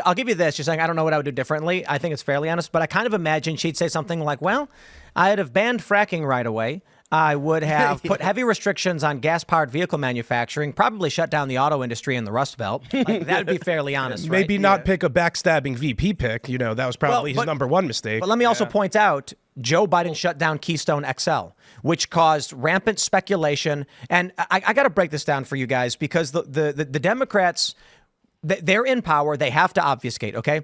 I'll give you this. You're saying I don't know what I would do differently. I think it's fairly honest, but I kind of imagine she'd say something like, well, I'd have banned fracking right away. I would have put heavy restrictions on gas-powered vehicle manufacturing, probably shut down the auto industry in the Rust Belt. Like, that would be fairly honest, right? Maybe not pick a backstabbing VP pick. You know, that was probably his number one mistake. But let me also point out, Joe Biden shut down Keystone XL, which caused rampant speculation. And I got to break this down for you guys because the Democrats, they're in power. They have to obfuscate, okay?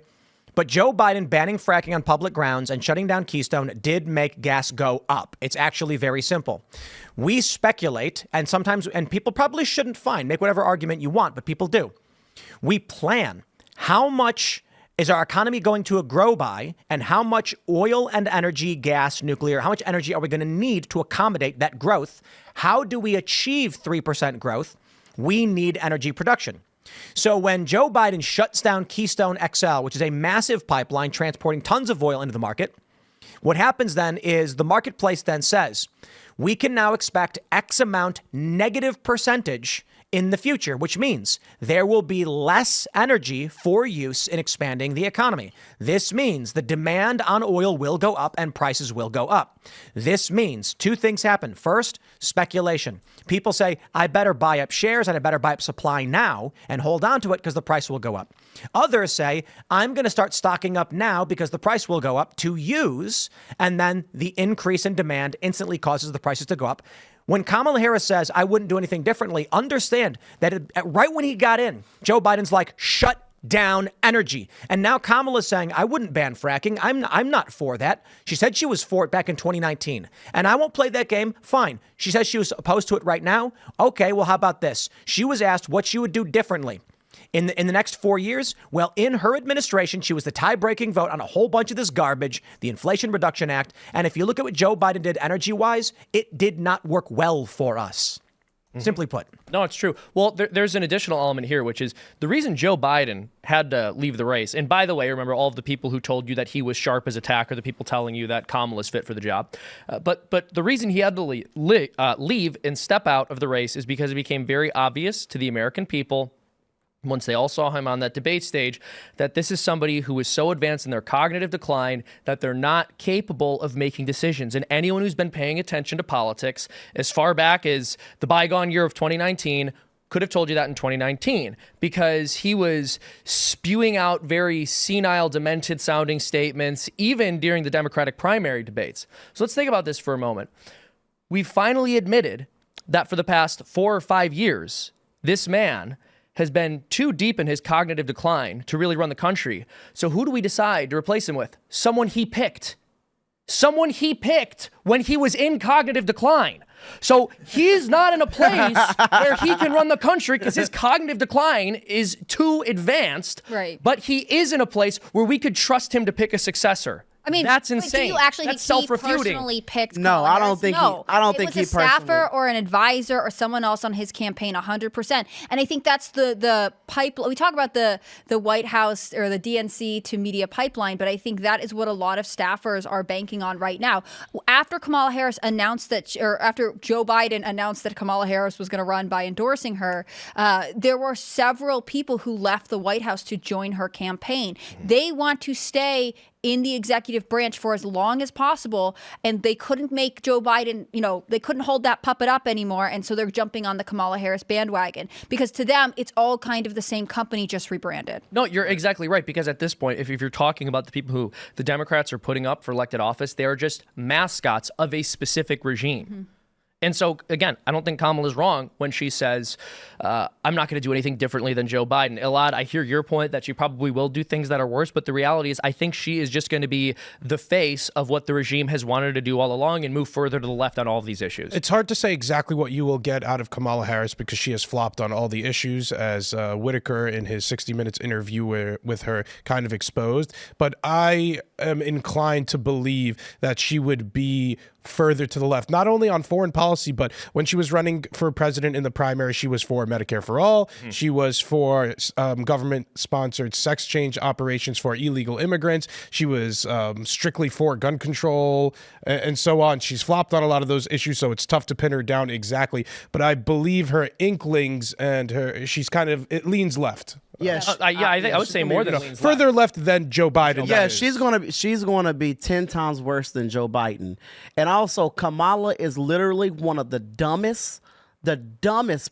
But Joe Biden banning fracking on public grounds and shutting down Keystone did make gas go up. It's actually very simple. We speculate, and sometimes, and people probably shouldn't make whatever argument you want, but people do. We plan how much is our economy going to grow by, and how much oil and energy, gas, nuclear, how much energy are we going to need to accommodate that growth? How do we achieve 3% growth? We need energy production. So when Joe Biden shuts down Keystone XL, which is a massive pipeline transporting tons of oil into the market, what happens then is the marketplace then says, we can now expect X amount negative percentage in the future, which means there will be less energy for use in expanding the economy. This means the demand on oil will go up and prices will go up. This means two things happen. First, speculation. People say, I better buy up shares and I better buy up supply now and hold on to it because the price will go up. Others say, I'm going to start stocking up now because the price will go up to use, and then the increase in demand instantly causes the prices to go up. When Kamala Harris says, I wouldn't do anything differently, understand that right when he got in, Joe Biden's like, shut down energy. And now Kamala's saying, I wouldn't ban fracking. I'm not for that. She said she was for it back in 2019. And I won't play that game. Fine. She says she was opposed to it right now. Okay, well, how about this? She was asked what she would do differently in the next 4 years. Well, in her administration, she was the tie-breaking vote on a whole bunch of this garbage, the Inflation Reduction Act. And if you look at what Joe Biden did energy-wise, it did not work well for us. Simply put. No, it's true. Well, there's an additional element here, which is the reason Joe Biden had to leave the race. And by the way, remember all of the people who told you that he was sharp as a tack are the people telling you that Kamala's fit for the job. But the reason he had to leave and step out of the race is because it became very obvious to the American people, once they all saw him on that debate stage, that this is somebody who is so advanced in their cognitive decline that they're not capable of making decisions. And anyone who's been paying attention to politics as far back as the bygone year of 2019 could have told you that in 2019, because he was spewing out very senile, demented sounding statements, even during the Democratic primary debates. So let's think about this for a moment. We finally admitted that for the past 4 or 5 years, this man has been too deep in his cognitive decline to really run the country. So who do we decide to replace him with? Someone he picked. Someone he picked when he was in cognitive decline. So he's not in a place where he can run the country because his cognitive decline is too advanced. Right. But he is in a place where we could trust him to pick a successor. I mean, that's insane. Do you actually that's think he self-refuting. personally picked? No, Kamala I don't Harris? think. No. I don't think he It was a personally. staffer or an advisor or someone else on his campaign, 100%. And I think that's the pipe. We talk about the White House or the DNC to media pipeline, but I think that is what a lot of staffers are banking on right now. After Kamala Harris announced that, or after Joe Biden announced that Kamala Harris was going to run by endorsing her, there were several people who left the White House to join her campaign. They want to stay in the executive branch for as long as possible, and they couldn't make Joe Biden, they couldn't hold that puppet up anymore, and so they're jumping on the Kamala Harris bandwagon, because to them, it's all kind of the same company, just rebranded. No, you're exactly right, because at this point, if you're talking about the people who the Democrats are putting up for elected office, they are just mascots of a specific regime. Mm-hmm. And so, again, I don't think Kamala is wrong when she says, I'm not going to do anything differently than Joe Biden. Elad, I hear your point that she probably will do things that are worse, but the reality is I think she is just going to be the face of what the regime has wanted to do all along and move further to the left on all of these issues. It's hard to say exactly what you will get out of Kamala Harris because she has flopped on all the issues, as Whitaker in his 60 Minutes interview with her kind of exposed. But I am inclined to believe that she would be further to the left, not only on foreign policy, but when she was running for president in the primary, she was for Medicare for all. Mm-hmm. She was for government-sponsored sex change operations for illegal immigrants. She was strictly for gun control and so on. She's flopped on a lot of those issues, so it's tough to pin her down exactly. But I believe her inklings and it leans left. Yeah, I would say more than leans Further left than Joe Biden. yeah, that is. she's gonna be 10 times worse than Joe Biden. And also Kamala is literally one of the dumbest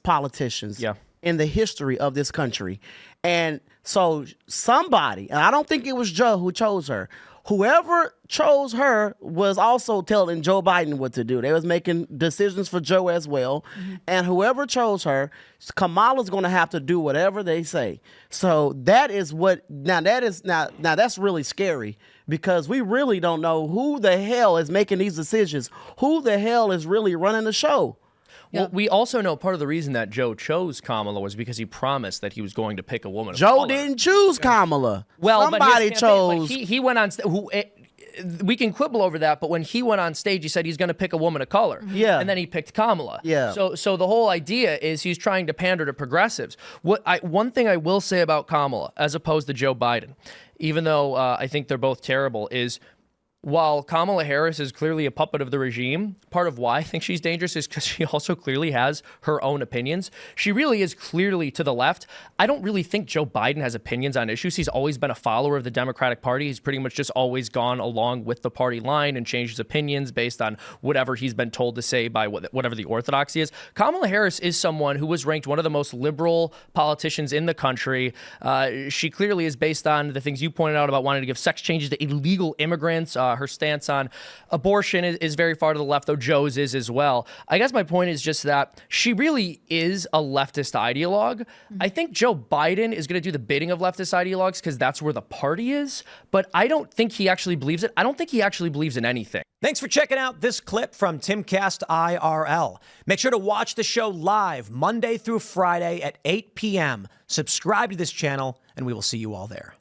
politicians in the history of this country. And so somebody, and I don't think it was Joe who chose her, whoever chose her was also telling Joe Biden what to do. They was making decisions for Joe as well. And whoever chose her, Kamala's going to have to do whatever they say. So that is what, now that's really scary, because we really don't know who the hell is making these decisions. Who the hell is really running the show? Well, we also know part of the reason that Joe chose Kamala was because he promised that he was going to pick a woman of Joe color. didn't choose Kamala. Well, somebody but his campaign, chose. like he went on. We can quibble over that, but when he went on stage, he said he's going to pick a woman of color. Yeah. And then he picked Kamala. Yeah. So the whole idea is he's trying to pander to progressives. One thing I will say about Kamala, as opposed to Joe Biden, even though I think they're both terrible, is while Kamala Harris is clearly a puppet of the regime, part of why I think she's dangerous is because she also clearly has her own opinions. She really is clearly to the left. I don't really think Joe Biden has opinions on issues. He's always been a follower of the Democratic Party. He's pretty much just always gone along with the party line and changed his opinions based on whatever he's been told to say by whatever the orthodoxy is. Kamala Harris is someone who was ranked one of the most liberal politicians in the country. She clearly is based on the things you pointed out about wanting to give sex changes to illegal immigrants. Her stance on abortion is very far to the left, though Joe's is as well. I guess my point is just that she really is a leftist ideologue. I think Joe Biden is going to do the bidding of leftist ideologues because that's where the party is, but I don't think he actually believes it. I don't think he actually believes in anything. Thanks for checking out this clip from Timcast IRL. Make sure to watch the show live Monday through Friday at 8 p.m. Subscribe to this channel, and we will see you all there.